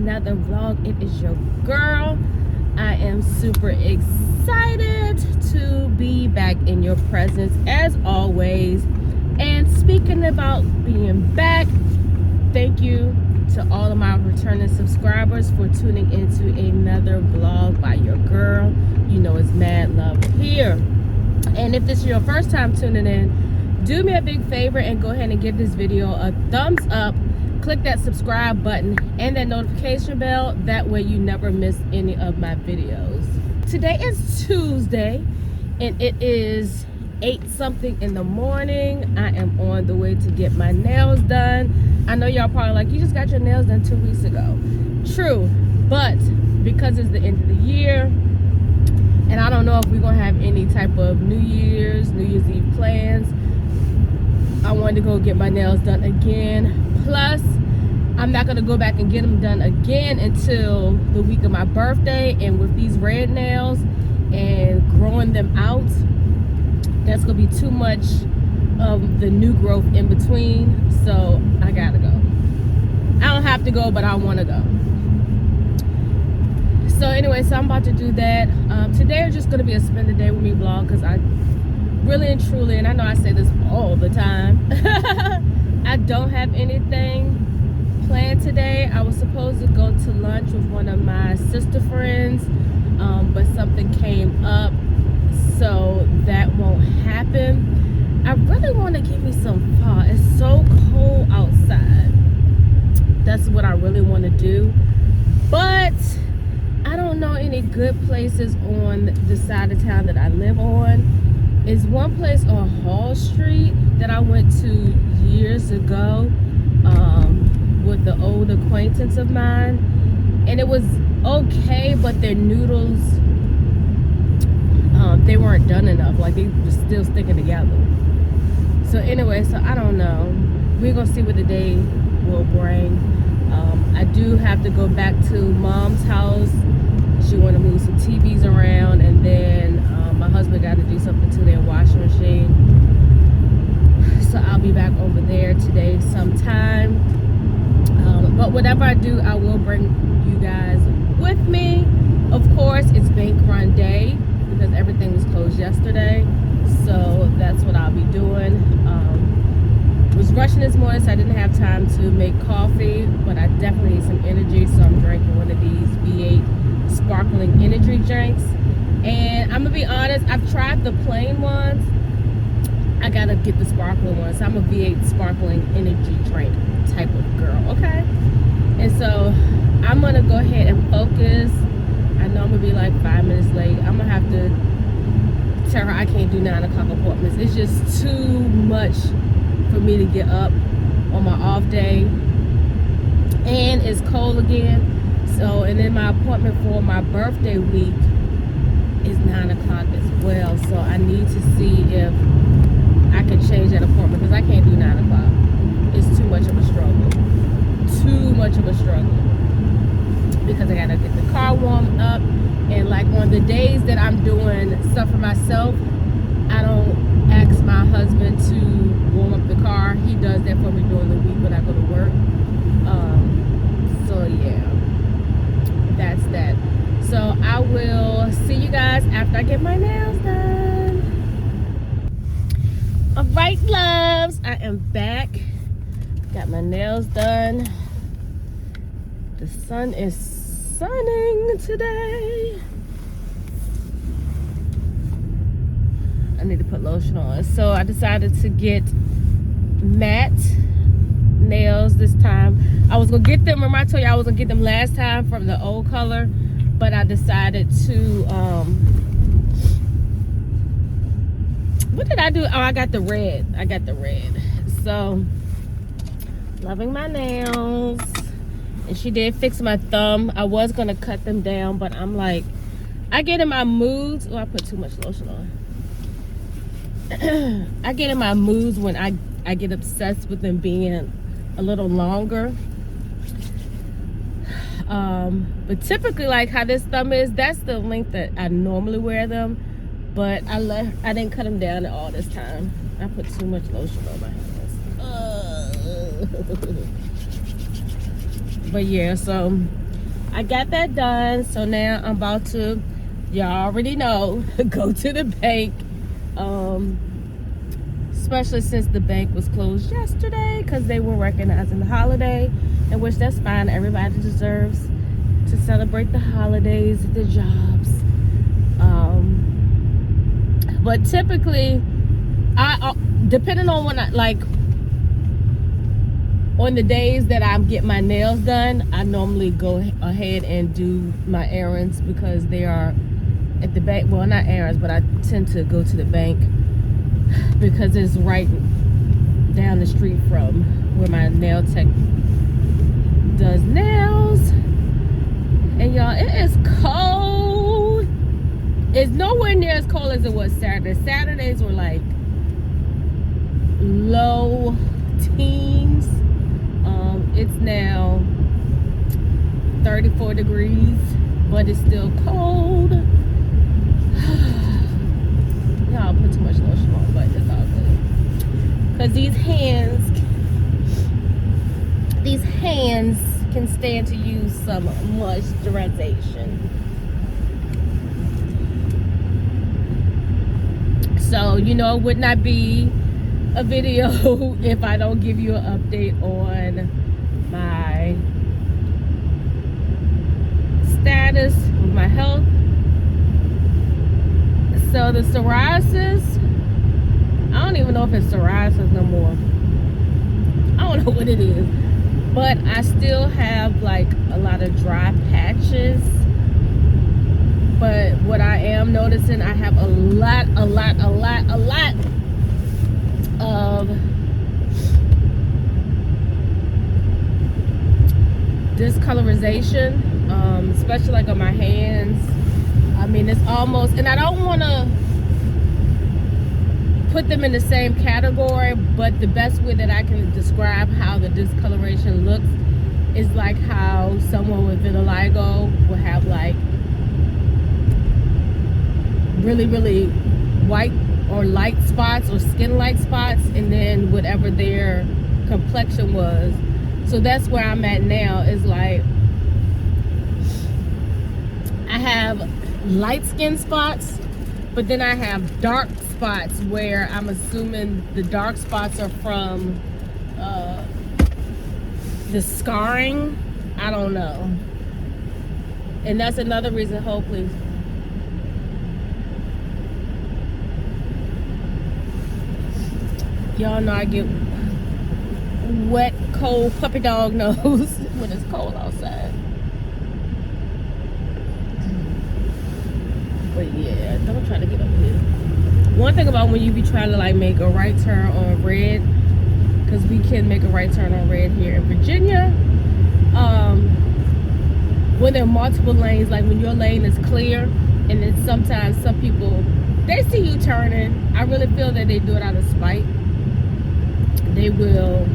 another vlog. It is your girl. I am super excited to be back in your presence as always. And speaking about being back, thank you to all of my returning subscribers for tuning into another vlog by your girl. You know it's mad love here. And if this is your first time tuning in, do me a big favor and go ahead and give this video a thumbs up. Click that subscribe button and that notification bell. That way you never miss any of my videos. Today is Tuesday and it is 8-something in the morning. I am on the way to get my nails done. I know y'all probably like, you just got your nails done 2 weeks ago. True, but because it's the end of the year and I don't know if we're gonna have any type of New Year's Eve plans, I wanted to go get my nails done again. Plus, I'm not gonna go back and get them done again until the week of my birthday. And with these red nails and growing them out, that's gonna be too much of the new growth in between. So I gotta go. I don't have to go, but I wanna go. So anyway, so I'm about to do that. Today is just gonna be a spend the day with me vlog, because I really and truly, and I know I say this all the time, I don't have anything planned today. I was supposed to go to lunch with one of my sister friends, but something came up, so that won't happen. I really want to get me some fall. It's so cold outside. That's what I really want to do, but I don't know any good places on the side of town that I live on. It's one place on Hall Street that I went to years ago with the old acquaintance of mine, and it was okay, but their noodles, they weren't done enough. Like, they were still sticking together. So anyway, so I don't know. We're gonna see what the day will bring. I do have to go back to Mom's house. She want to move some TVs around, and then my husband got to do something to their washing machine. So I'll be back over there today sometime. But whatever I do, I will bring you guys with me. Of course, it's bank run day because everything was closed yesterday. So that's what I'll be doing. Was rushing this morning, so I didn't have time to make coffee, but I definitely need some energy, so I'm drinking one of these V8 sparkling energy drinks. And I'm gonna be honest, I've tried the plain ones. I gotta get the sparkling ones. So I'm a V8 sparkling energy drink type of girl, okay? And so I'm gonna go ahead and focus. I know I'm gonna be like 5 minutes late. I'm gonna have to tell her I can't do 9 o'clock appointments. It's just too much for me to get up on my off day. And it's cold again. So, and then my appointment for my birthday week is 9 o'clock as well. So I need to see if I can change that appointment, because I can't do 9 o'clock. It's too much of a struggle. Too much of a struggle. Because I gotta get the car warmed up. And like on the days that I'm doing stuff for myself, I don't ask my husband to warm up the car. He does that for me during the week when I go to work. So yeah, that's that. So I will see you guys after I get my nails done. All right, loves, I am back. Got my nails done. The sun is sunning today. I need to put lotion on. So I decided to get matte nails this time. I was gonna get them, remember I told you I was gonna get them last time from the old color, but I decided to what did I do? Oh, I got the red. So loving my nails. And she did fix my thumb. I was gonna cut them down, but I'm like, I get in my moods. Oh, I put too much lotion on. I get in my moods when I get obsessed with them being a little longer. But typically, like how this thumb is, that's the length that I normally wear them. But I didn't cut them down at all this time. I put too much lotion on my hands. But yeah, so I got that done. So now I'm about to, y'all already know, go to the bank. Especially since the bank was closed yesterday because they were recognizing the holiday, in which that's fine. Everybody deserves to celebrate the holidays at their jobs. But typically, I depending on when on the days that I get my nails done, I normally go ahead and do my errands because they are at the bank. Well, not errands, but I tend to go to the bank because it's right down the street from where my nail tech does nails. And y'all, it is cold. It's nowhere near as cold as it was Saturday. Saturdays were like low teens. It's now 34 degrees, but it's still cold. Y'all put too much lotion on, but it's all good. Cause these hands can stand to use some moisturization. So, you know, it would not be a video if I don't give you an update on my status with my health. So the psoriasis, I don't even know if it's psoriasis no more. I don't know what it is, but I still have like a lot of dry patches. But what I am noticing, I have a lot of discolorization, especially like on my hands. I mean, it's almost, and I don't want to put them in the same category, but the best way that I can describe how the discoloration looks is like how someone with vitiligo will have like really white or light spots or skin-like spots, and then whatever their complexion was. So that's where I'm at now, is like I have light skin spots, but then I have dark spots where I'm assuming the dark spots are from the scarring. I don't know. And that's another reason, hopefully. Y'all know I get wet, cold puppy dog nose when it's cold outside. But yeah, don't try to get up here. One thing about when you be trying to like make a right turn on red, because we can make a right turn on red here in Virginia, when there are multiple lanes, like when your lane is clear, and then sometimes some people, they see you turning. I really feel that they do it out of spite. They will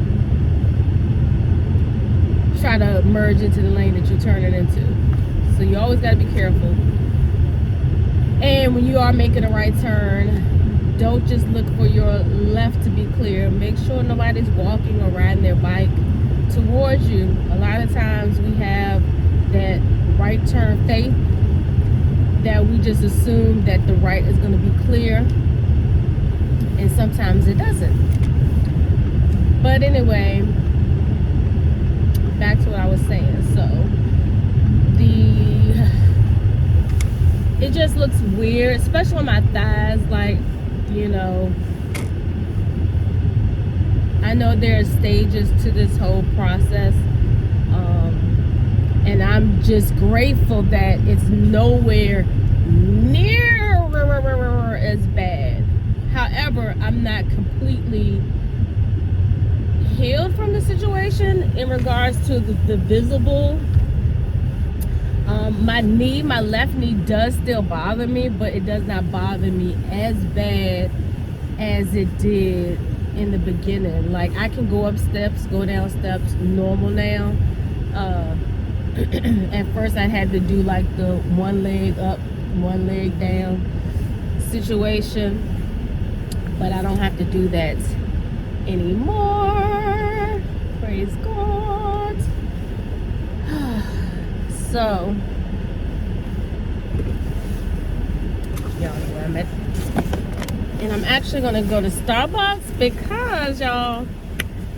try to merge into the lane that you're turning into. So you always got to be careful. And when you are making a right turn, don't just look for your left to be clear. Make sure nobody's walking or riding their bike towards you. A lot of times we have that right turn faith that we just assume that the right is going to be clear, and sometimes it doesn't. But anyway, back to what I was saying. So it just looks weird, especially on my thighs. Like, you know, I know there are stages to this whole process, and I'm just grateful that it's nowhere near as bad. However, I'm not completely healed from the situation in regards to the visible. My knee, my left knee does still bother me, but it does not bother me as bad as it did in the beginning. Like, I can go up steps, go down steps normal now. At first I had to do like the one leg up, one leg down situation, but I don't have to do that anymore. Praise God. So y'all know where I'm at. And I'm actually gonna go to Starbucks because y'all,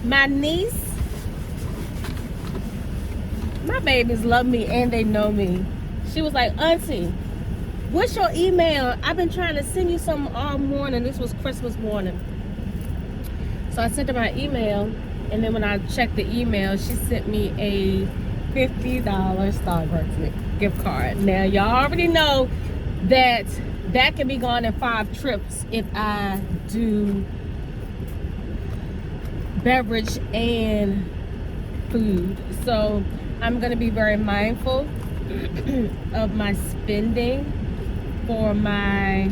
my niece, my babies love me and they know me. She was like, Auntie, what's your email? I've been trying to send you something all morning. This was Christmas morning. So I sent her my email, and then when I checked the email, she sent me a $50 Starbucks gift card. Now y'all already know that can be gone in 5 trips if I do beverage and food. So I'm gonna be very mindful of my spending for my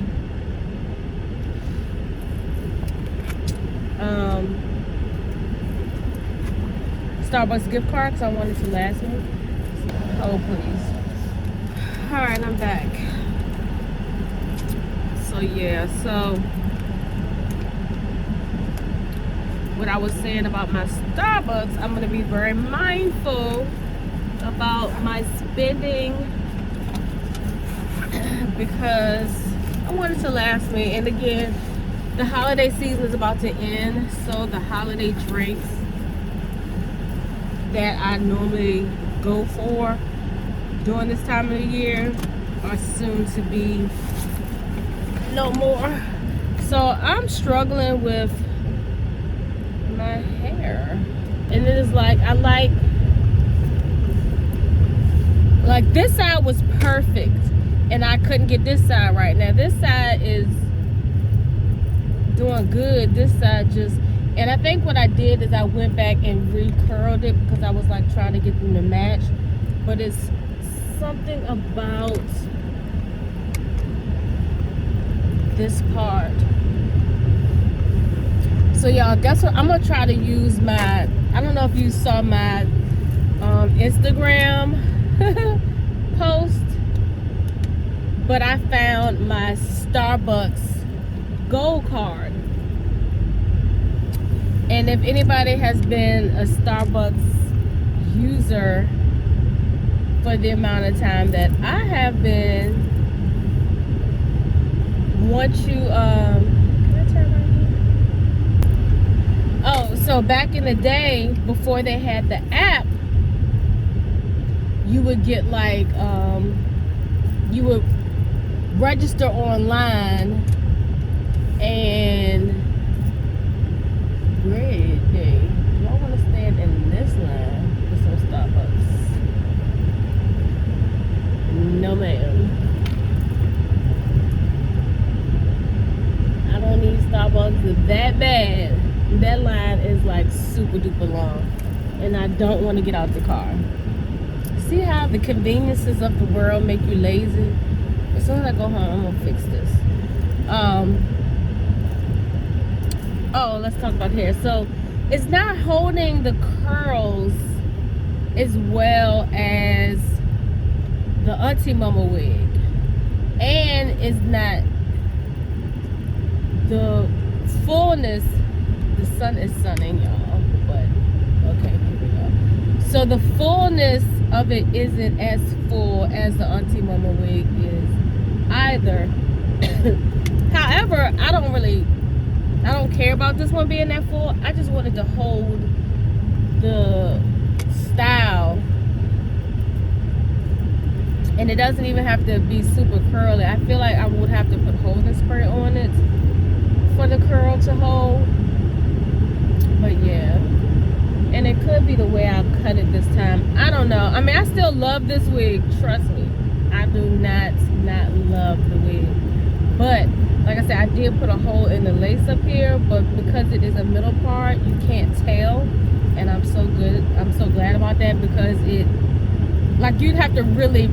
Starbucks gift card because I want it to last me. Oh please. Alright, I'm back. So yeah, so what I was saying about my Starbucks, I'm gonna be very mindful about my spending because I want it to last me. And again, the holiday season is about to end, so the holiday drinks that I normally go for during this time of the year are soon to be no more. So I'm struggling with my hair, and it is like I like this side was perfect and I couldn't get this side right. Now this side is doing good, this side just, and I think what I did is I went back and recurled it because I was like trying to get them to match, but it's something about this part. So y'all, guess what, I'm gonna try to use my, I don't know if you saw my Instagram post, but I found my Starbucks gold card. And if anybody has been a Starbucks user for the amount of time that I have been, once you can I turn right here? Oh, so back in the day before they had the app, you would get like you would register online, and great day. Y'all want to stand in this line for some Starbucks? No ma'am. I don't need Starbucks that bad. That line is like super duper long, and I don't want to get out the car. See how the conveniences of the world make you lazy? As soon as I go home, I'm gonna fix this. Oh, let's talk about hair. So it's not holding the curls as well as the Auntie Mama wig, and it's not the fullness. The sun is sunning, y'all, but okay, here we go. So the fullness of it isn't as full as the Auntie Mama wig is either. However, I don't care about this one being that full. I just wanted to hold the style, and it doesn't even have to be super curly. I feel like I would have to put holding spray on it for the curl to hold, but yeah. And it could be the way I cut it this time. I don't know. I mean, I still love this wig. Trust me. I do not love the wig. But, like I said, I did put a hole in the lace up here. But because it is a middle part, you can't tell. And I'm so glad about that, because it, like, you'd have to really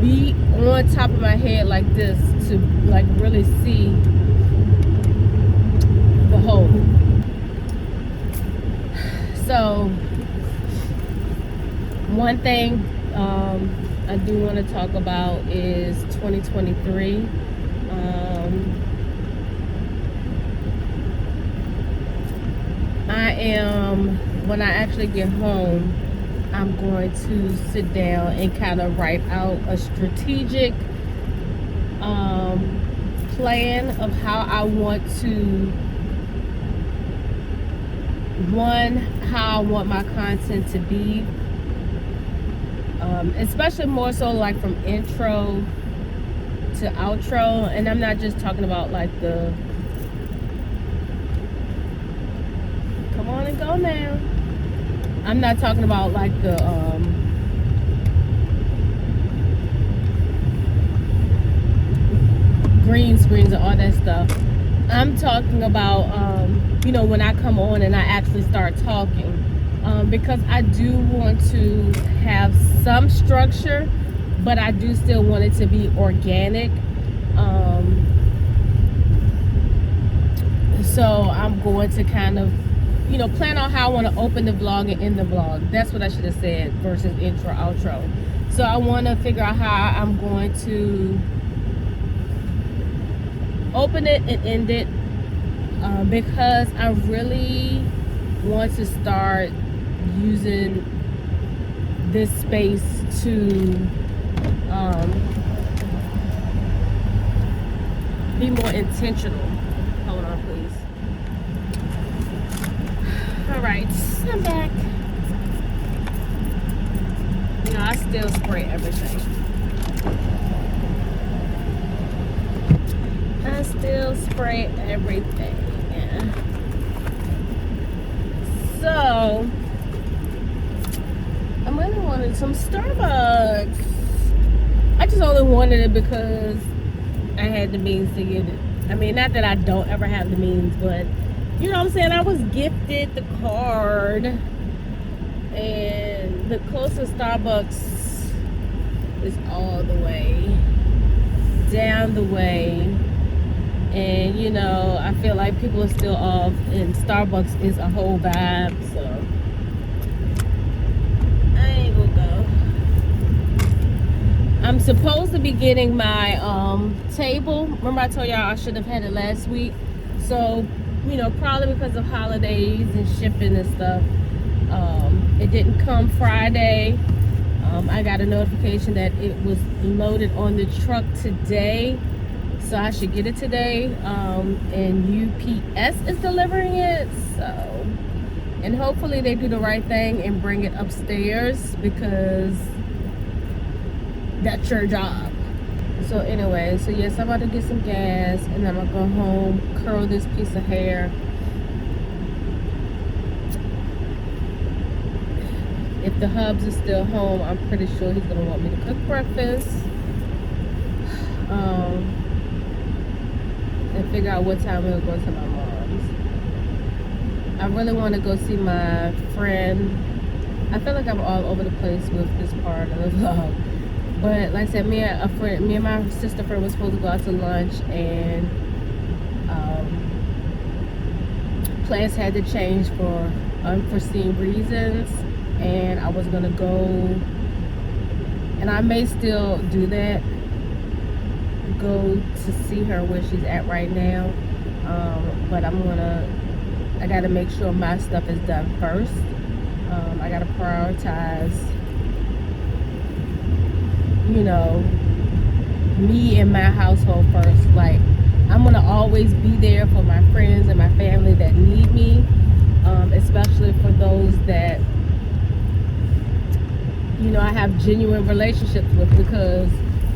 be on top of my head like this to, like, really see the hole. So one thing I do want to talk about is 2023. I am, when I actually get home, I'm going to sit down and kind of write out a strategic plan of how I want to, how I want my content to be, especially more so like from intro to outro. And I'm not just talking about like the come on and go now. I'm not talking about like the green screens and all that stuff. I'm talking about you know, when I come on and I actually start talking, because I do want to have some structure, but I do still want it to be organic. So I'm going to kind of, you know, plan out how I want to open the vlog and end the vlog. That's what I should have said versus intro, outro. So I want to figure out how I'm going to open it and end it, because I really want to start using this space to be more intentional. Hold on, please. All right, I'm back. You know, I still spray everything. I still spray everything. So I really wanted some Starbucks. I just only wanted it because I had the means to get it. I mean, not that I don't ever have the means, but you know what I'm saying? I was gifted the card, and the closest Starbucks is all the way down the way. And you know, I feel like people are still off, and Starbucks is a whole vibe, so I ain't gonna go. I'm supposed to be getting my table. Remember I told y'all I should have had it last week. So, you know, probably because of holidays and shipping and stuff, it didn't come Friday. I got a notification that it was loaded on the truck today, so I should get it today. And UPS is delivering it, so, and hopefully they do the right thing and bring it upstairs, because that's your job. So anyway, so yes, I'm about to get some gas, and then I'm gonna go home, curl this piece of hair. If the Hubs is still home, I'm pretty sure he's gonna want me to cook breakfast, and figure out what time we'll go to my mom's. I really want to go see my friend. I feel like I'm all over the place with this part of the vlog, but like I said, me and my sister friend was supposed to go out to lunch, and plans had to change for unforeseen reasons, and I was gonna go, and I may still do that, go to see her where she's at right now, but I gotta make sure my stuff is done first. I gotta prioritize, you know, me and my household first. Like, I'm gonna always be there for my friends and my family that need me, especially for those that, you know, I have genuine relationships with, because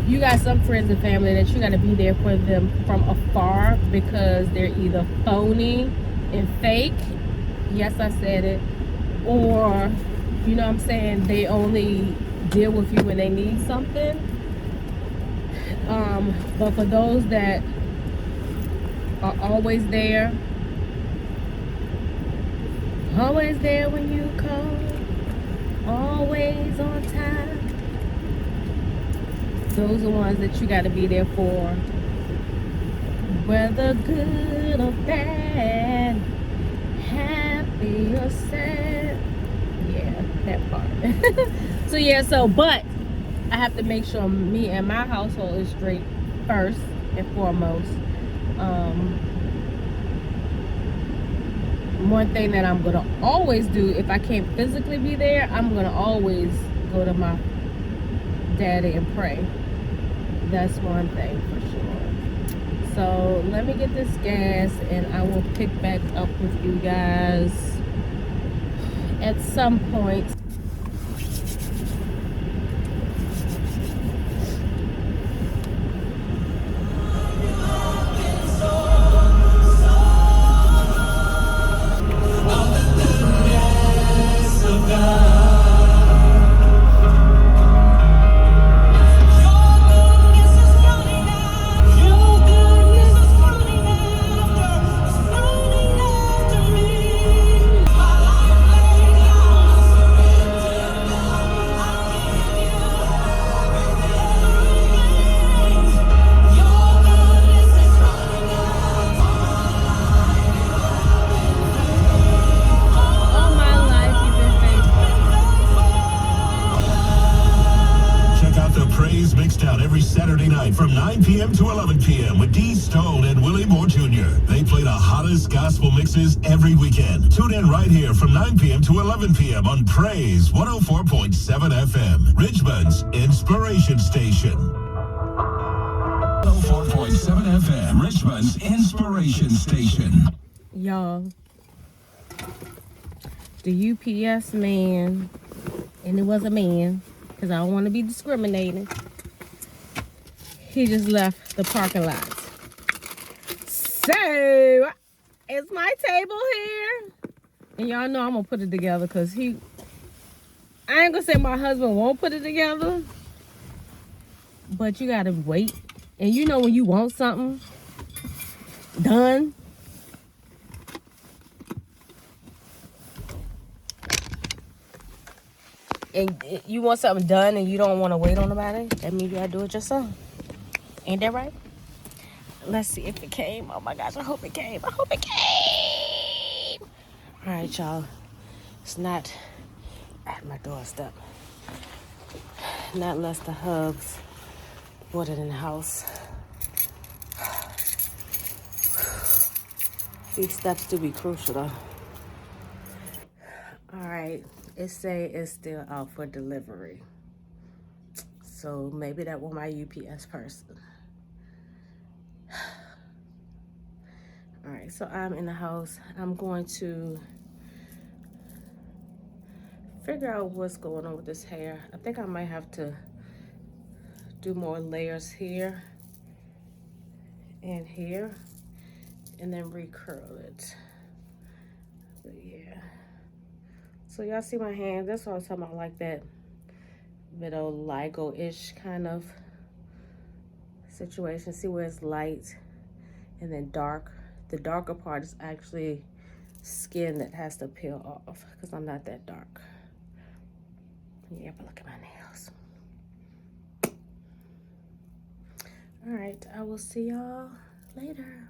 you got some friends and family that you got to be there for them from afar, because they're either phony and fake, yes, I said it, or, you know what I'm saying, they only deal with you when they need something. But for those that are always there when you call, always on time, those are ones that you got to be there for, whether good or bad, happy or sad. Yeah, that part. So yeah, but I have to make sure me and my household is straight first and foremost. one thing that I'm gonna always do, if I can't physically be there, I'm gonna always go to my daddy and pray. That's one thing for sure. So let me get this gas and I will pick back up with you guys at some point. Saturday night from 9 p.m. to 11 p.m. with D Stone and Willie Moore Jr. They play the hottest gospel mixes every weekend. Tune in right here from 9 p.m. to 11 p.m. on Praise 104.7 FM, Richmond's Inspiration Station. 104.7 FM, Richmond's Inspiration Station. Y'all, the UPS man, and it was a man, because I don't want to be discriminating. He just left the parking lot. So, it's my table here. And y'all know I'm going to put it together because I ain't going to say my husband won't put it together. But you got to wait. And you know when you want something done. And you want something done and you don't want to wait on nobody. That means you got to do it yourself. Ain't that right? Let's see if it came. Oh my gosh, I hope it came. I hope it came. All right, y'all. It's not at my doorstep. Not unless the HUBS bought it in the house. These steps do be crucial though. All right, it say it's still out for delivery. So maybe that was my UPS person. All right, so I'm in the house. I'm going to figure out what's going on with this hair. I think I might have to do more layers here and here, and then recurl it. But yeah. So y'all see my hand? That's what I was talking about, like that vitiligo-ish kind of situation. See where it's light and then dark. The darker part is actually skin that has to peel off because I'm not that dark. Yeah, but look at my nails. All right, I will see y'all later.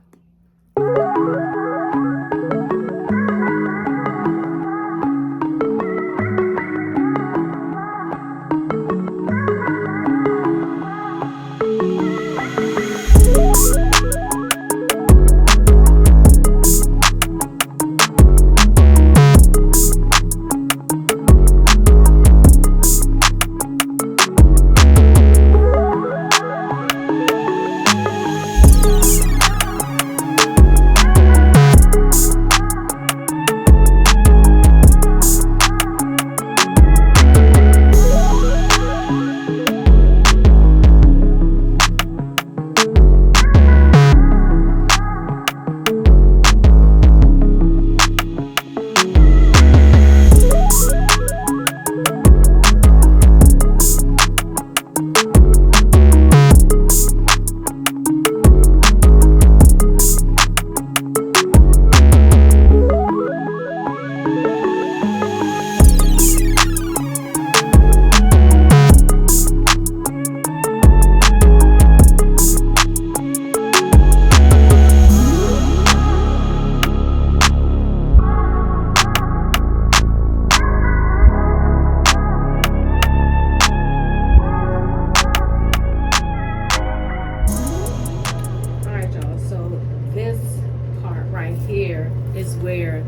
Is where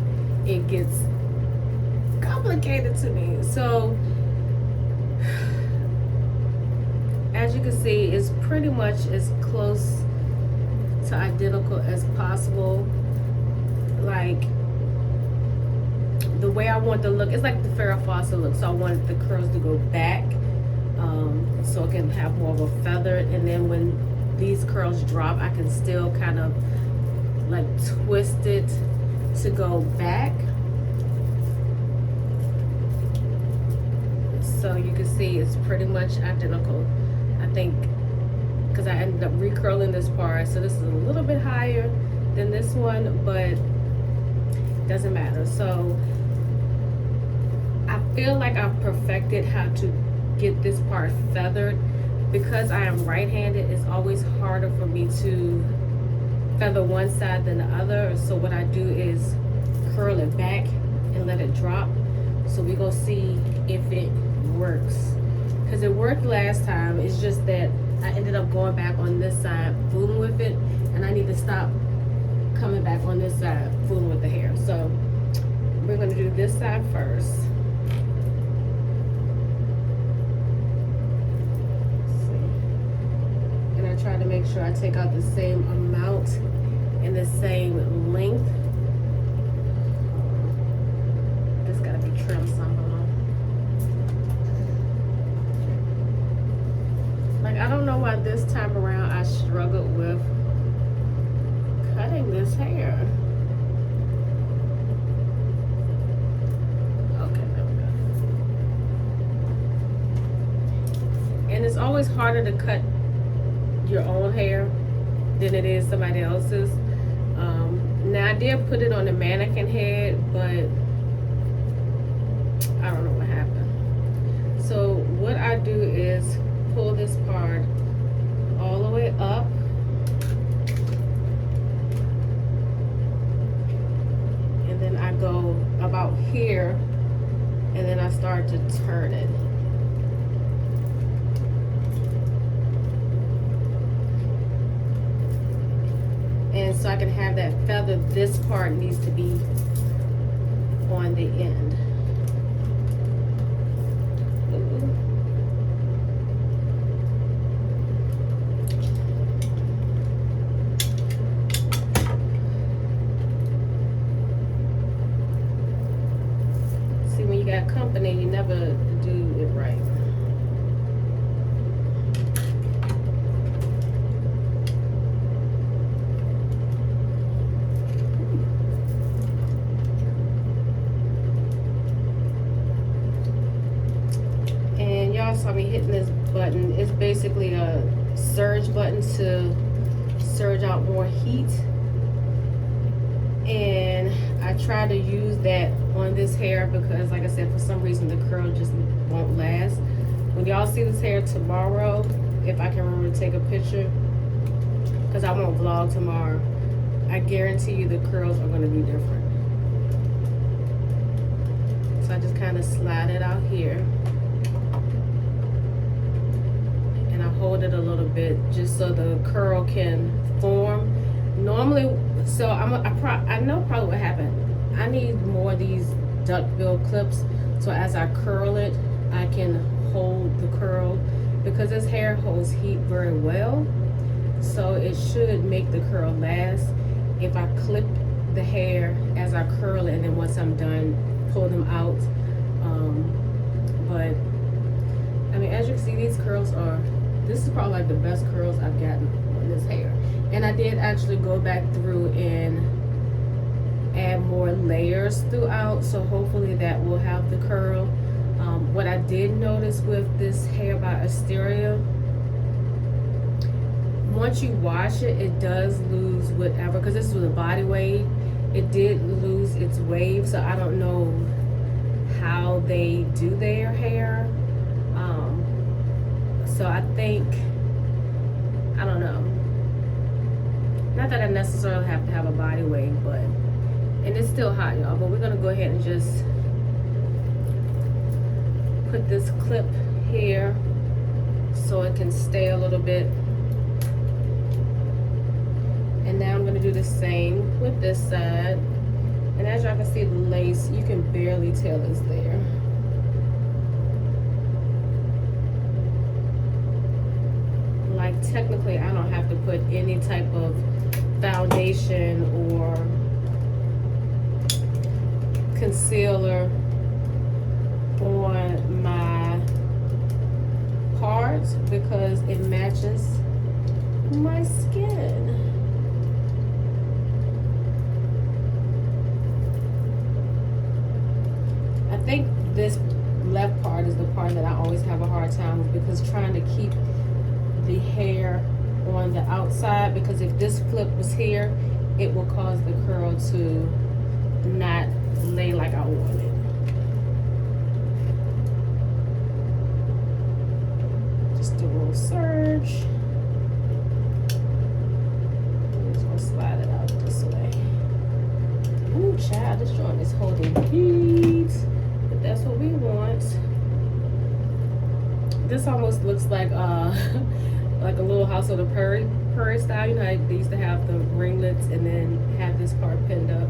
it gets complicated to me. So as you can see, it's pretty much as close to identical as possible. Like the way I want the look, it's like the Farrah Fawcett look. So I wanted the curls to go back, so it can have more of a feather. And then when these curls drop, I can still kind of like twist it to go back. So you can see it's pretty much identical. I think because I ended up recurling this part, so this is a little bit higher than this one, but it doesn't matter. So I feel like I've perfected how to get this part feathered. Because I am right-handed, it's always harder for me to feather one side than the other. So what I do is curl it back and let it drop. So we gonna see if it works, because it worked last time. It's just that I ended up going back on this side fooling with it, and I need to stop coming back on this side fooling with the hair. So we're gonna do this side first. Try to make sure I take out the same amount and the same length. This gotta be trimmed somehow. Like, I don't know why this time around I struggled with cutting this hair. Okay, there we go. And it's always harder to cut your own hair than it is somebody else's. Now I did put it on the mannequin head, but I don't know what happened. So what I do is pull this part all the way up, and then I go about here, and then I start to turn it. And so I can have that feather, this part needs to be on the end. See, when you got company, you never do it right. Saw me hitting this button. It's basically a surge button to surge out more heat, and I try to use that on this hair because, like I said, for some reason the curl just won't last. When y'all see this hair tomorrow, if I can remember to take a picture, because I won't vlog tomorrow, I guarantee you the curls are going to be different. So I just kind of slide it out here. Hold it a little bit just so the curl can form. Normally, so I know probably what happened. I need more of these duckbill clips, so as I curl it, I can hold the curl, because this hair holds heat very well, so it should make the curl last if I clip the hair as I curl it, and then once I'm done, pull them out. But I mean, as you can see, these curls are, this is probably like the best curls I've gotten on this hair. And I did actually go back through and add more layers throughout, so hopefully that will have the curl. What I did notice with this hair by Asteria, once you wash it, it does lose whatever, because this was a body wave, it did lose its wave, so I don't know how they do their hair. So I think, I don't know, not that I necessarily have to have a body wave, but, and it's still hot, y'all, but we're gonna go ahead and just put this clip here so it can stay a little bit. And now I'm gonna do the same with this side. And as y'all can see, the lace, you can barely tell it's there. Like technically I don't have to put any type of foundation or concealer on my cards because it matches my skin. I think this left part is the part that I always have a hard time with, because trying to keep the hair on the outside, because if this flip was here, it will cause the curl to not lay like I want it. Just a little surge. I'm just gonna slide it out this way. Ooh, child, this joint is holding heat, but that's what we want. This almost looks like like a little House of the Prairie style. You know how they used to have the ringlets and then have this part pinned up.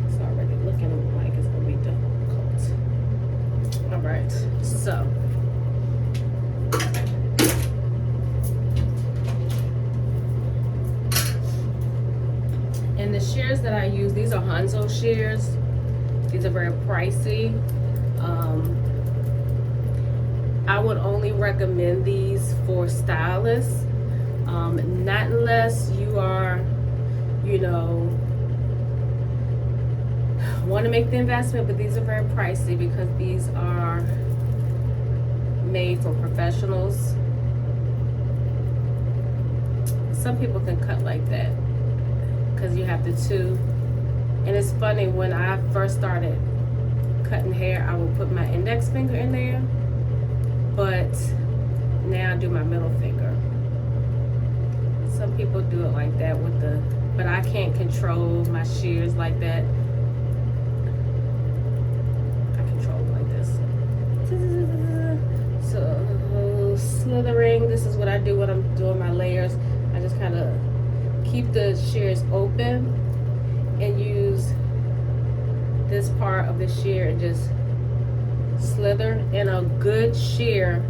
It's already looking like it's gonna be difficult. All right, so. And the shears that I use, these are Hanzo shears. These are very pricey. I would only recommend these for stylists, not unless you are, you know, want to make the investment, but these are very pricey because these are made for professionals. Some people can cut like that because you have the two. And it's funny, when I first started cutting hair, I would put my index finger in there, but now I do my middle finger. Some people do it like that with the, but I can't control my shears like that. I control it like this. So slithering, this is what I do when I'm doing my layers. I just kind of keep the shears open and use this part of the shear and just slither. In a good shear,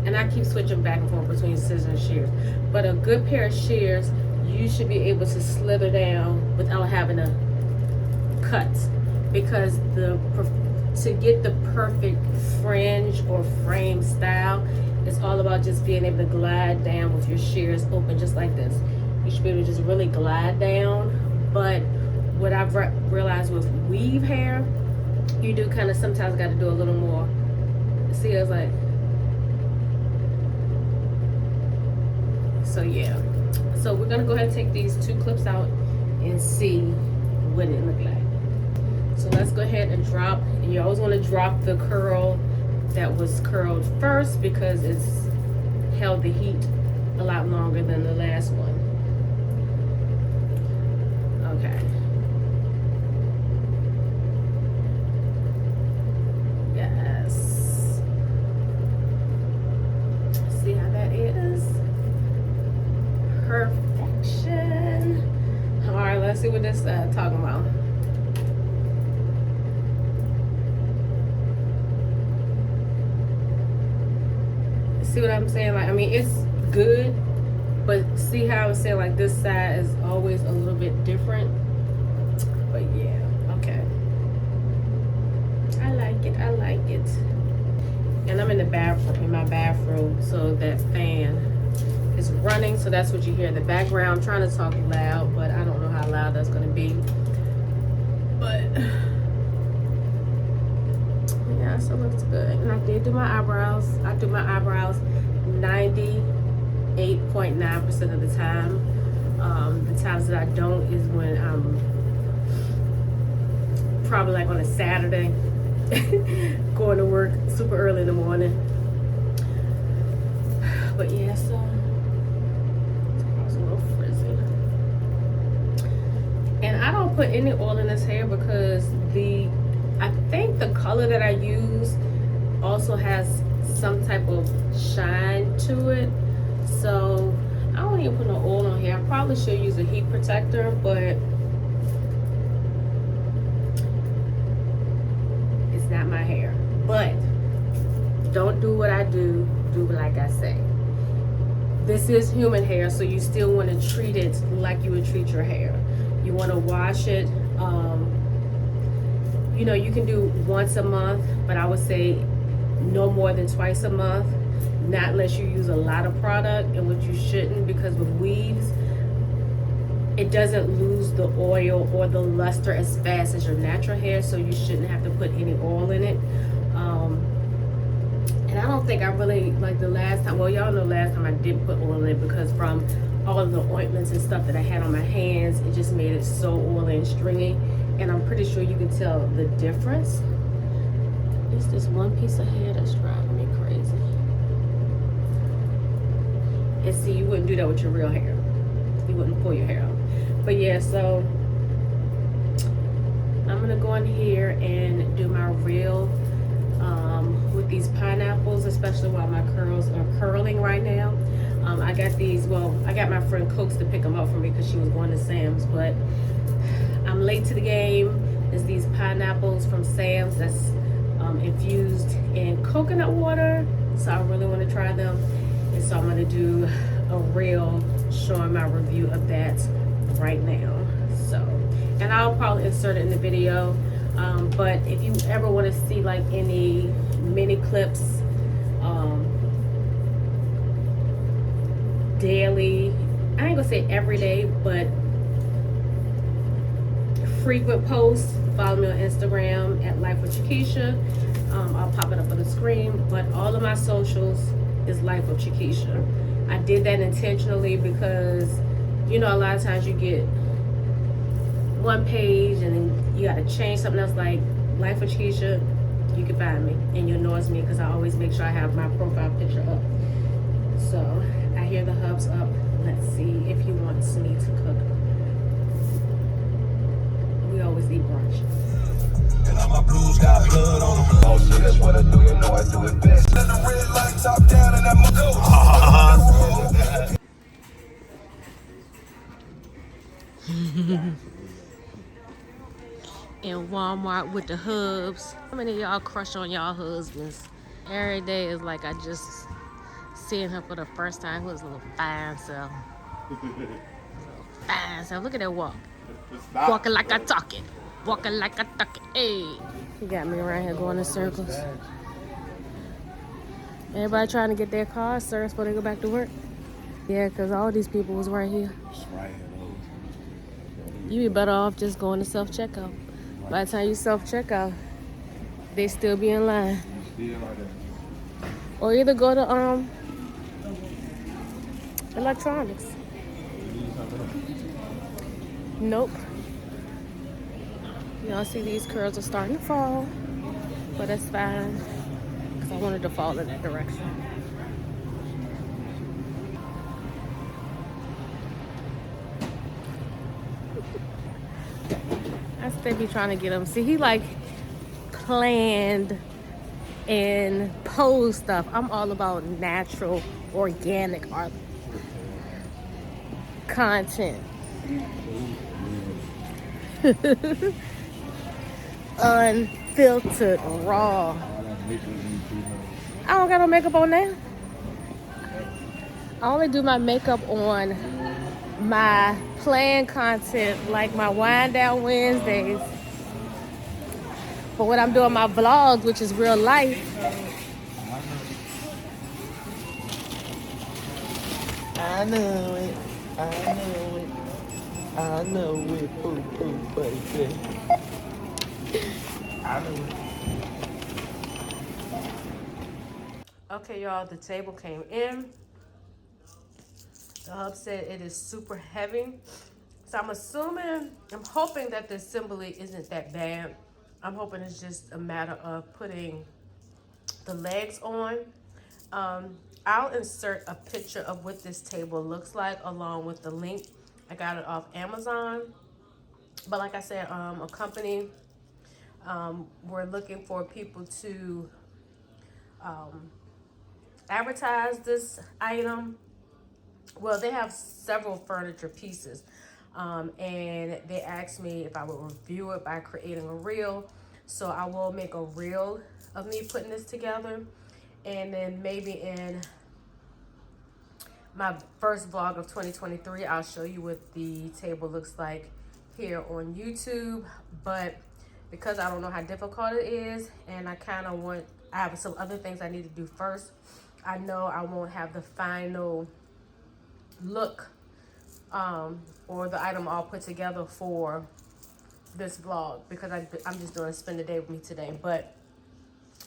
and I keep switching back and forth between scissors and shears, but a good pair of shears, you should be able to slither down without having to cut, because to get the perfect fringe or frame style, it's all about just being able to glide down with your shears open just like this. You should be able to just really glide down. But what I've realized with weave hair, you do kind of sometimes got to do a little more. See, it's like, so yeah. So we're gonna go ahead and take these two clips out and see what it look like. So let's go ahead and drop, and you always want to drop the curl that was curled first because it's held the heat a lot longer than the last one. Okay. Yes. See how that is? Perfection. All right, let's see what this talking about. See what I'm saying? Like, I mean, it's good, but see how I'm saying, like, this side is always a little bit different. But yeah, okay. I like it, I like it. And I'm in the bathroom, in my bathroom, so that fan is running, so that's what you hear in the background. I'm trying to talk loud, but I don't know how loud that's gonna be. But yeah, so it looks good. And I did do my eyebrows. I do my eyebrows 98.9% of the time. The times that I don't is when I'm probably like on a Saturday, going to work super early in the morning. But yeah, so it's a little frizzy. And I don't put any oil in this hair because I think the color that I use also has some type of shine to it. So I don't even put no oil on here. I probably should use a heat protector, but it's not my hair. But don't do what I do. Do like I say. This is human hair, so you still want to treat it like you would treat your hair. You want to wash it. You know, you can do once a month, but I would say no more than twice a month, not unless you use a lot of product, and what you shouldn't, because with weaves, it doesn't lose the oil or the luster as fast as your natural hair, so you shouldn't have to put any oil in it. And I don't think I really, like the last time, well, y'all know last time I didn't put oil in it because from all of the ointments and stuff that I had on my hands, it just made it so oily and stringy. And I'm pretty sure you can tell the difference. It's this one piece of hair that's driving me crazy. And see, you wouldn't do that with your real hair. You wouldn't pull your hair out. But yeah, so I'm gonna go in here and do my reel with these pineapples, especially while my curls are curling right now. I got these, well, I got my friend Cokes to pick them up for me because she was going to Sam's, but I'm late to the game. There's these pineapples from Sam's that's infused in coconut water, so I really want to try them. And so I'm going to do a reel showing my review of that right now. So, and I'll probably insert it in the video. But if you ever want to see like any mini clips, daily, I ain't gonna say every day, but frequent posts, follow me on Instagram at Life with Chiquisha. I'll pop it up on the screen, but all of my socials is Life with Chiquisha. I did that intentionally because, you know, a lot of times you get one page and then you gotta change something else, like Life with Chiquisha. You can find me and you'll notice me because I always make sure I have my profile picture up. So I hear the hubs up. Let's see if he wants me to cook. We always eat brunch. And all my blues got blood on them. Oh, see, that's what I do. You know I do it best. Let the red light top down and I'm gonna go. In Walmart with the hubs. How many of y'all crush on y'all husbands? Every day is like I just seeing her for the first time. Who's a little fine self. Fine self. Look at that walk. Walking like I talking. Walking like I talking. Hey. He got me around here going in circles. Everybody trying to get their cars serviced before they go back to work. Yeah, because all these people was right here. You be better off just going to self-checkout. By the time you self-checkout, they still be in line. Or either go to electronics. Nope. Y'all see these curls are starting to fall, but that's fine because I wanted to fall in that direction. I still be trying to get him. See, he like planned and pose stuff. I'm all about natural, organic art content. Unfiltered, raw. I don't got no makeup on now. I only do my makeup on my planned content, like my wind down Wednesdays. But when I'm doing my vlogs, which is real life, I know it, I know it, I know it, ooh, ooh, baby. I know it. okay, y'all, the table came in. The hub said it is super heavy. So I'm hoping that the assembly isn't that bad. I'm hoping it's just a matter of putting the legs on. I'll insert a picture of what this table looks like along with the link. I got it off Amazon. But like I said, a company, we're looking for people to advertise this item. well, they have several furniture pieces. And they asked me if I would review it by creating a reel. So I will make a reel of me putting this together. And then maybe in my first vlog of 2023, I'll show you what the table looks like here on YouTube. But because I don't know how difficult it is, and I have some other things I need to do first, I know I won't have the final look or the item all put together for this vlog, because I'm just doing spend the day with me today. But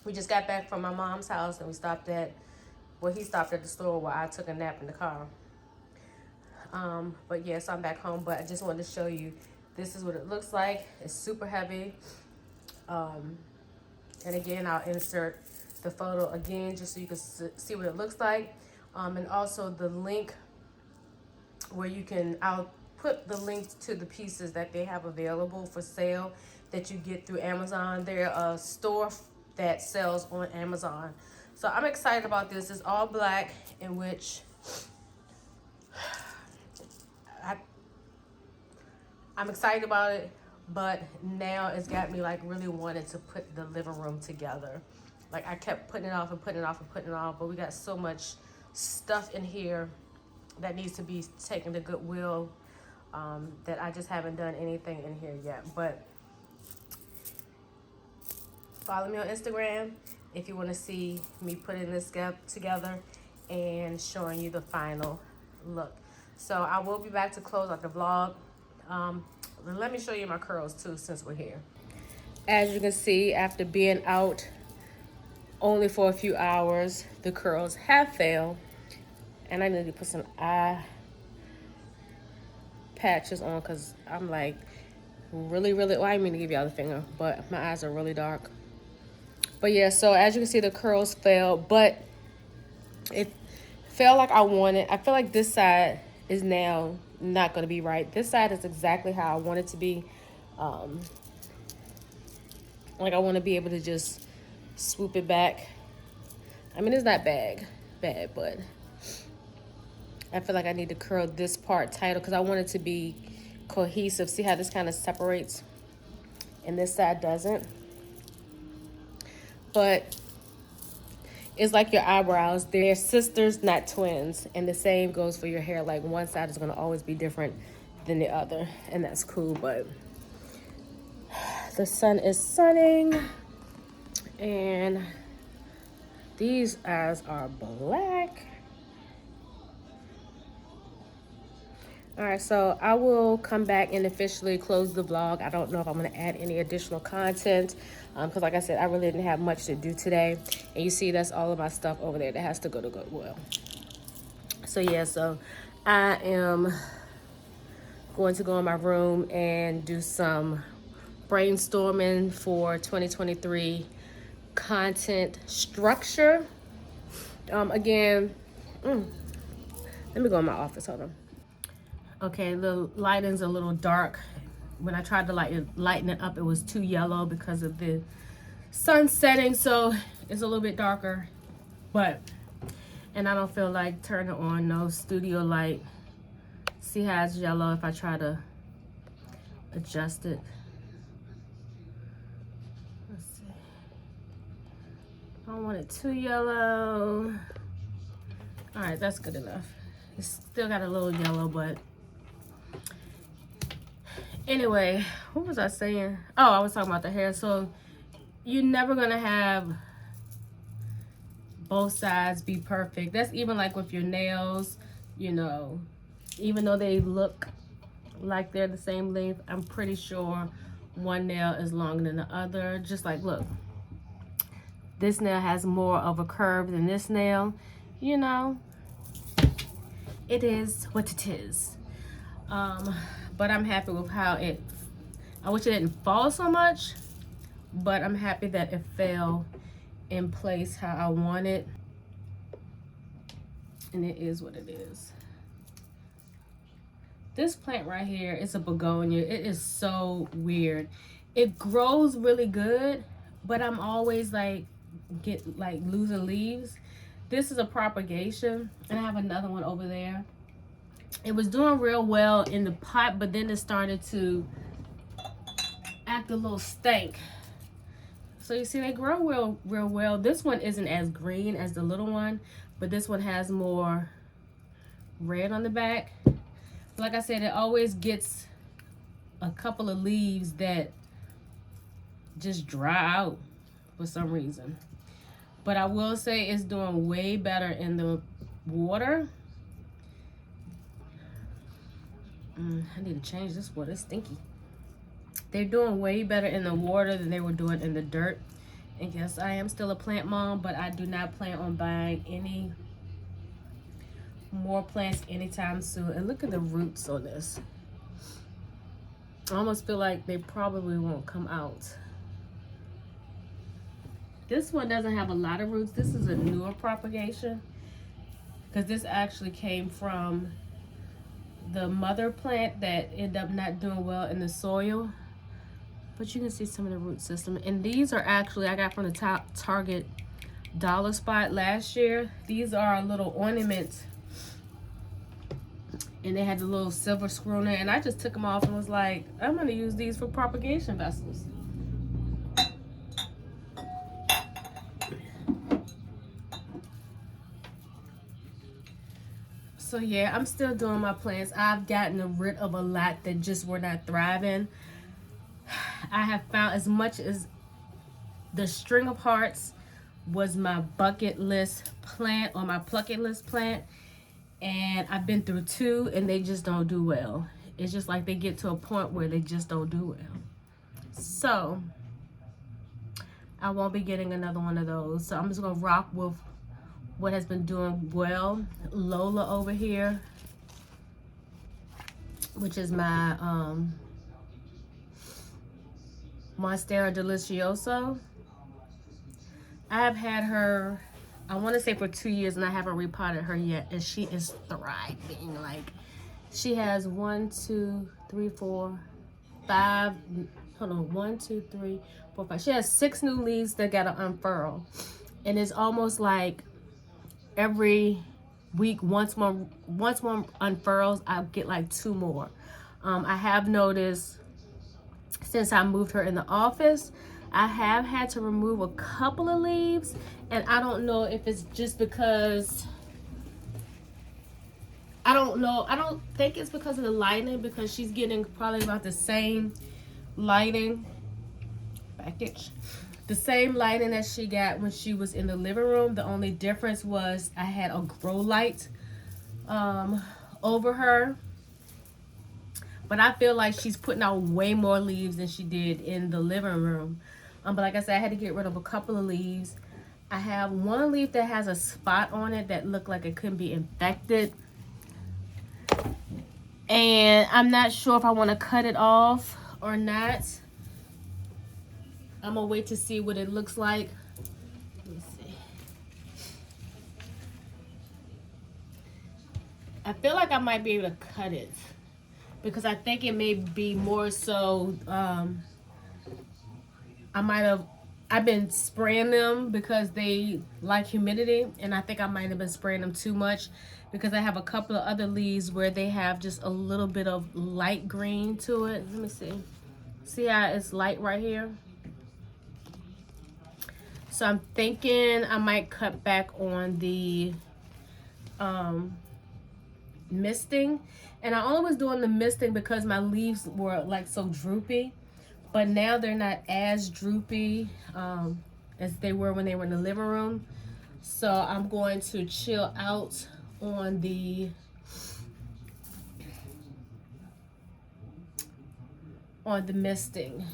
we just got back from my mom's house, and he stopped at the store while I took a nap in the car. But yeah, so I'm back home, but I just wanted to show you, this is what it looks like. It's super heavy. And again, I'll insert the photo again just so you can see what it looks like. And also the link where I'll put the links to the pieces that they have available for sale that you get through Amazon. They're a store that sells on Amazon. So I'm excited about this. It's all black, in which I'm excited about it, but now it's got me like really wanting to put the living room together. Like I kept putting it off and putting it off and putting it off, but we got so much stuff in here that needs to be taken to Goodwill, that I just haven't done anything in here yet. But follow me on Instagram if you want to see me putting this together and showing you the final look. So I will be back to close out the vlog. Let me show you my curls too, since we're here. As you can see, after being out only for a few hours, the curls have failed. And I need to put some eye patches on, because I'm like really, well, I didn't mean to give y'all the finger, but my eyes are really dark. But yeah, so as you can see, the curls failed, but it felt like I wanted. I feel like this side is now not going to be right. This side is exactly how I want it to be. Like I want to be able to just swoop it back. I mean, it's not bad, but I feel like I need to curl this part tighter because I want it to be cohesive. See how this kind of separates and this side doesn't? But it's like your eyebrows. They're sisters, not twins. And the same goes for your hair. Like one side is going to always be different than the other. And that's cool. But the sun is sunning. And these eyes are black. All right, so I will come back and officially close the vlog. I don't know if I'm going to add any additional content because, like I said, I really didn't have much to do today. And you see, that's all of my stuff over there that has to go to Goodwill. So, yeah, so I am going to go in my room and do some brainstorming for 2023 content structure. Again, let me go in my office. Hold on. Okay, the lighting's a little dark. When I tried to lighten it up, it was too yellow because of the sun setting, so it's a little bit darker. And I don't feel like turning on no studio light. See how it's yellow if I try to adjust it. Let's see. I don't want it too yellow. All right, that's good enough. It's still got a little yellow, but anyway, what was I saying? Oh, I was talking about the hair. So you're never gonna have both sides be perfect. That's even like with your nails, you know, even though they look like they're the same length, I'm pretty sure one nail is longer than the other. Just like, look, this nail has more of a curve than this nail, you know. It is what it is. But I'm happy with how I wish it didn't fall so much, but I'm happy that it fell in place how I want it. And it is what it is. This plant right here is a begonia. It is so weird. It grows really good, but I'm always like losing leaves. This is a propagation, and I have another one over there. It was doing real well in the pot, but then it started to act a little stank. So you see, they grow real well. This one isn't as green as the little one, but this one has more red on the back. Like I said, it always gets a couple of leaves that just dry out for some reason. But I will say it's doing way better in the water. I need to change this water. It's stinky. They're doing way better in the water than they were doing in the dirt. And yes, I am still a plant mom, but I do not plan on buying any more plants anytime soon. And look at the roots on this. I almost feel like they probably won't come out. This one doesn't have a lot of roots. This is a newer propagation because this actually came from the mother plant that ended up not doing well in the soil. But you can see some of the root system. And these are actually, I got from the Target dollar spot last year. These are little ornaments. And they had the little silver screw in there. And I just took them off and was like, I'm going to use these for propagation vessels. So yeah, I'm still doing my plants. I've gotten rid of a lot that just were not thriving. I have found, as much as the string of hearts was my bucket list plant, or my plucket list plant, and I've been through 2 and they just don't do well. It's just like they get to a point where they just don't do well. So I won't be getting another one of those. So I'm just gonna rock with what has been doing well. Lola over here, which is my Monstera Delicioso. I have had her, I want to say for 2 years, and I haven't repotted her yet, and she is thriving. Like, she has 1, 2, 3, 4, 5, hold on, 1, 2, 3, 4, 5. She has 6 new leaves that got to unfurl, and it's almost like every week, once one unfurls, I'll get like 2 more. I have noticed since I moved her in the office, I have had to remove a couple of leaves, and I don't know if it's just because, I don't think it's because of the lighting, because she's getting probably about the same lighting package, the same lighting that she got when she was in the living room. The only difference was I had a grow light over her. But I feel like she's putting out way more leaves than she did in the living room. But like I said, I had to get rid of a couple of leaves. I have 1 leaf that has a spot on it that looked like it could be infected. And I'm not sure if I want to cut it off or not. I'm going to wait to see what it looks like. Let me see. I feel like I might be able to cut it, because I think it may be more so, I've been spraying them because they like humidity, and I think I might have been spraying them too much, because I have a couple of other leaves where they have just a little bit of light green to it. Let me see. See how it's light right here? So I'm thinking I might cut back on the misting. And I only was doing the misting because my leaves were like so droopy, but now they're not as droopy as they were when they were in the living room. So I'm going to chill out on the misting.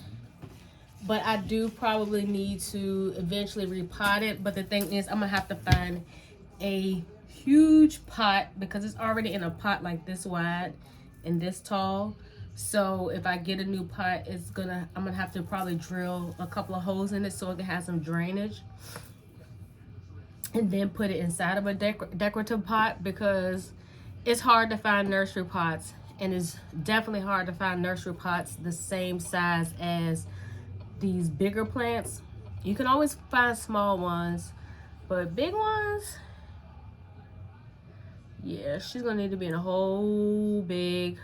But I do probably need to eventually repot it. But the thing is, I'm gonna have to find a huge pot, because it's already in a pot like this wide and this tall. So if I get a new pot, I'm gonna have to probably drill a couple of holes in it so it can have some drainage, and then put it inside of a decorative pot, because it's hard to find nursery pots, and it's definitely hard to find nursery pots the same size as these bigger plants. You can always find small ones, but big ones, Yeah, she's gonna need to be in a whole big,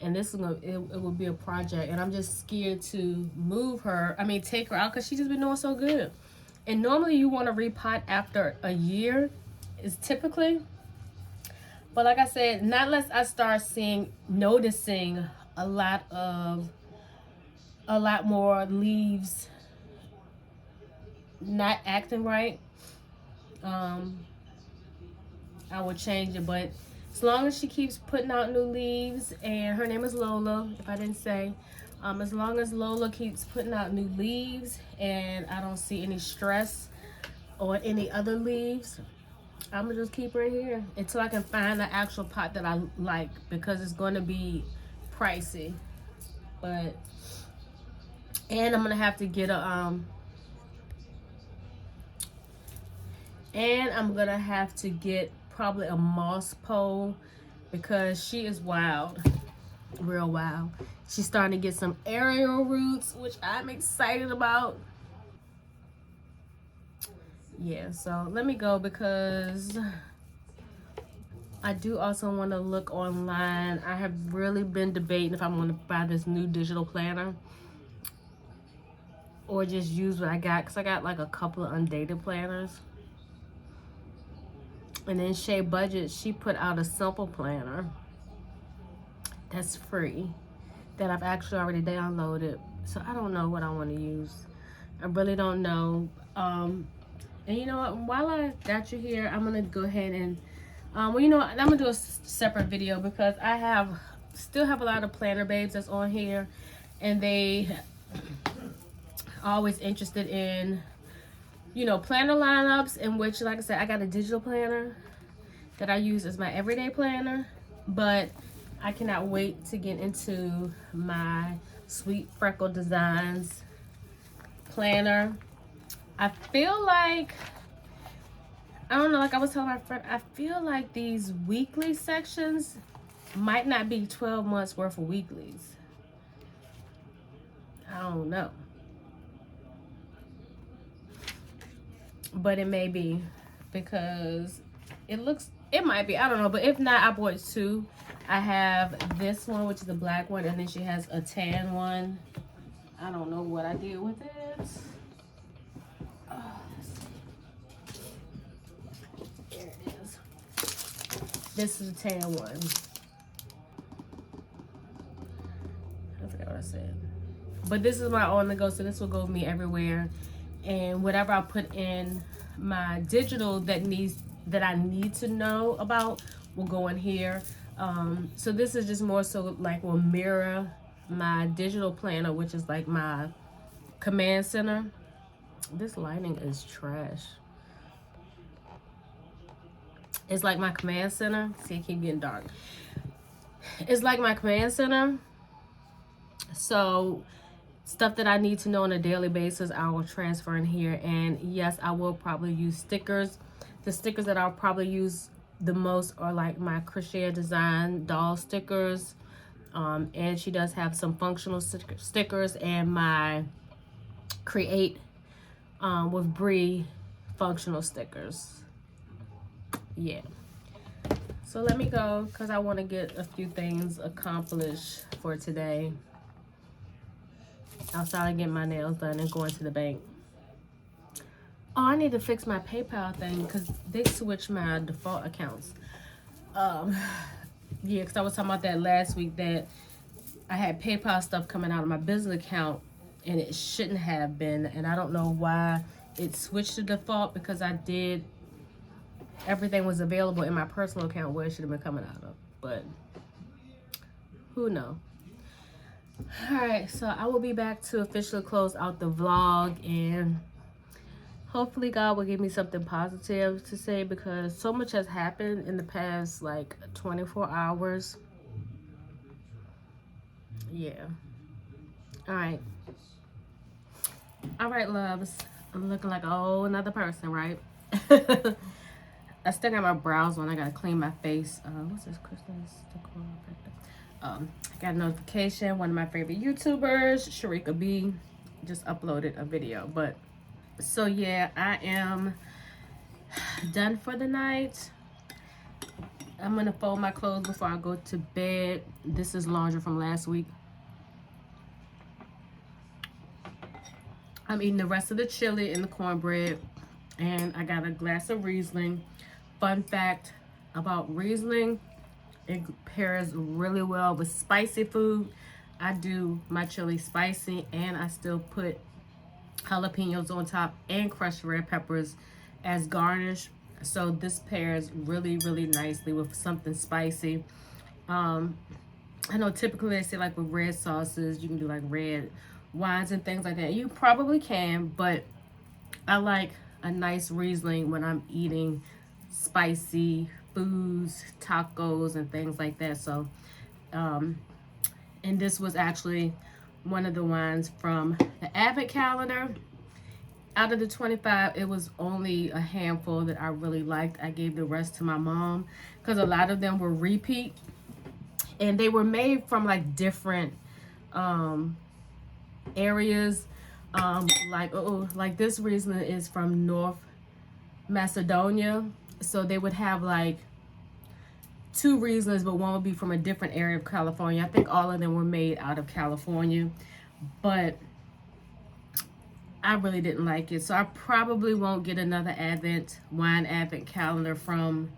and this is gonna, it will be a project, and I'm just scared to move her. I mean, take her out, because she's just been doing so good. And normally you want to repot after a year, is typically. But like I said, not unless I start noticing a lot more leaves not acting right, I will change it. But as long as she keeps putting out new leaves, and her name is Lola, if I didn't say, as long as Lola keeps putting out new leaves and I don't see any stress on any other leaves, I'm gonna just keep her here until I can find the actual pot that I like, because it's going to be pricey. But, and I'm gonna have to get a and I'm gonna have to get probably a moss pole, because she is wild, real wild. She's starting to get some aerial roots, which I'm excited about. Yeah, so let me go, because I do also want to look online. I have really been debating if I'm going to buy this new digital planner or just use what I got, because I got like a couple of undated planners. And then Shea Budget, she put out a simple planner that's free that I've actually already downloaded. So I don't know what I want to use. I really don't know. And you know what? While I got you here, I'm going to go ahead and, well, you know what? I'm going to do a separate video, because I still have a lot of planner babes that's on here. And they are always interested in, you know, planner lineups, in which, like I said, I got a digital planner that I use as my everyday planner, but I cannot wait to get into my Sweet Freckle Designs planner. I feel like, I don't know, like I was telling my friend, I feel like these weekly sections might not be 12 months worth of weeklies. I don't know. But it may be, because it might be, I don't know. But if not, I bought two. I have this one, which is the black one, and then she has a tan one. I don't know what I did with it. Oh, there it is. This is the tan one. I forgot what I said. But this is my on the go, so this will go with me everywhere. And whatever I put in my digital that I need to know about will go in here. So this is just more so like will mirror my digital planner, which is like my command center. This lighting is trash. It's like my command center. See, it keep getting dark. It's like my command center. So stuff that I need to know on a daily basis, I will transfer in here. And yes, I will probably use stickers. The stickers that I'll probably use the most are like my crochet design doll stickers. And she does have some functional stickers, and my Create with Brie functional stickers. Yeah. So let me go, because I want to get a few things accomplished for today. Outside of getting my nails done and going to the bank. Oh, I need to fix my PayPal thing, because they switched my default accounts. Yeah, because I was talking about that last week, that I had PayPal stuff coming out of my business account, and it shouldn't have been. And I don't know why it switched to default, because everything was available in my personal account where it should have been coming out of. But who knows? Alright, so I will be back to officially close out the vlog, and hopefully God will give me something positive to say, because so much has happened in the past like 24 hours. Yeah. Alright, loves. I'm looking like a whole another person, right? I still got my brows on. I gotta clean my face. What's this? I got a notification. One of my favorite YouTubers, Sharika B, just uploaded a video. But so yeah, I am done for the night. I'm gonna fold my clothes before I go to bed. This is laundry from last week. I'm eating the rest of the chili and the cornbread, and I got a glass of Riesling. Fun fact about Riesling, it pairs really well with spicy food. I do my chili spicy, and I still put jalapenos on top and crushed red peppers as garnish. So this pairs really, really nicely with something spicy. I know typically they say like with red sauces, you can do like red wines and things like that. You probably can, but I like a nice Riesling when I'm eating spicy foods, tacos, and things like that. So, and this was actually one of the wines from the Advent calendar. Out of the 25, it was only a handful that I really liked. I gave the rest to my mom because a lot of them were repeat, and they were made from like different areas. Like this Riesling is from North Macedonia, so they would have like 2 Rieslings, but one would be from a different area of California. I think all of them were made out of California, but I really didn't like it. So I probably won't get another wine Advent calendar from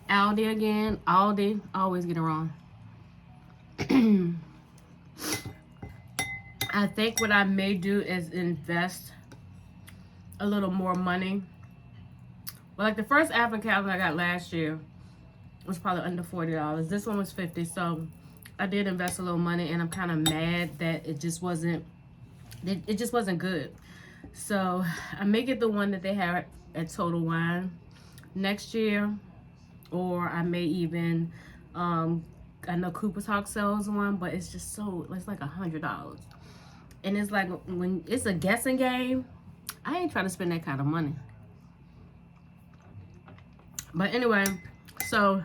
Aldi again. Aldi, I always get it wrong. I think what I may do is invest a little more money. Well, like the first Advent calendar I got last year was probably under $40. This one was $50, so I did invest a little money, and I'm kind of mad that it just wasn't good. So I may get the one that they have at Total Wine next year, or I may even I know Cooper's Hawk sells one, but it's just it's like $100, and it's like when it's a guessing game, I ain't trying to spend that kind of money. But anyway, so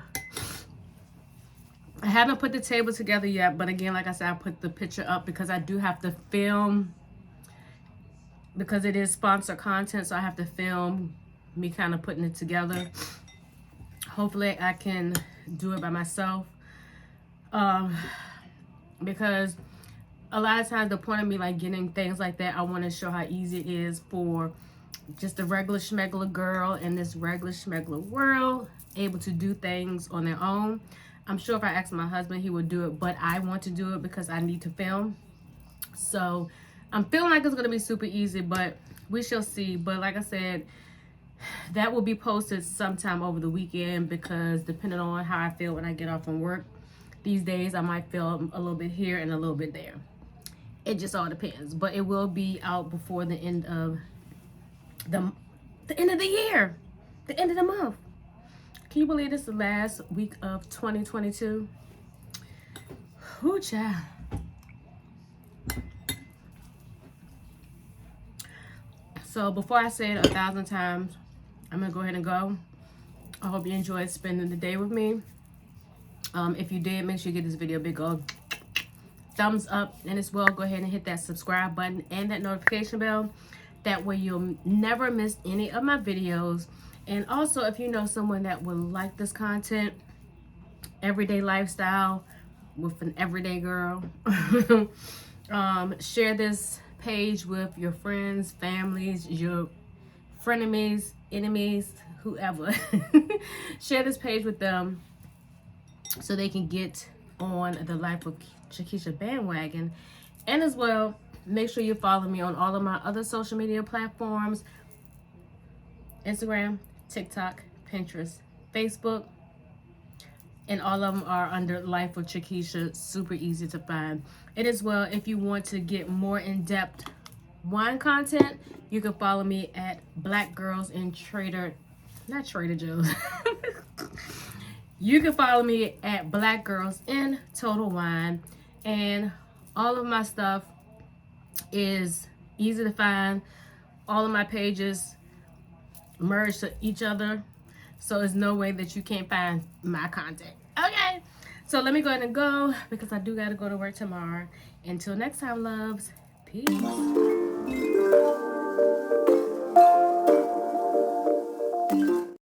I haven't put the table together yet, but again, like I said, I put the picture up because I do have to film, because it is sponsored content, so I have to film me kind of putting it together. Hopefully I can do it by myself, because a lot of times the point of me like getting things like that, I want to show how easy it is for just a regular schmegular girl in this regular schmegular world able to do things on their own. I'm sure if I asked my husband, he would do it, but I want to do it because I need to film. So I'm feeling like it's going to be super easy, but we shall see. But like I said, that will be posted sometime over the weekend, because depending on how I feel when I get off from work, these days I might feel a little bit here and a little bit there. It just all depends. But it will be out before the end of the end of the year, the end of the month. Can you believe this is the last week of 2022? Whoo, child. So before I say it 1,000 times, I'm gonna go ahead and go. I hope you enjoyed spending the day with me. If you did, make sure you give this video a big old thumbs up, and as well, go ahead and hit that subscribe button and that notification bell. That way you'll never miss any of my videos. And also, if you know someone that would like this content, everyday lifestyle with an everyday girl, share this page with your friends, families, your frenemies, enemies, whoever. Share this page with them so they can get on the Life with Shakisha bandwagon. And as well, make sure you follow me on all of my other social media platforms: Instagram, TikTok, Pinterest, Facebook, and all of them are under Life with Shakisha. Super easy to find. And as well, if you want to get more in-depth wine content, you can follow me at Black Girls in not Trader Joe's. You can follow me at Black Girls in Total Wine, and all of my stuff is easy to find. All of my pages merge to each other, so there's no way that you can't find my content. Okay, so let me go ahead and go, because I do got to go to work tomorrow. Until next time, loves, peace.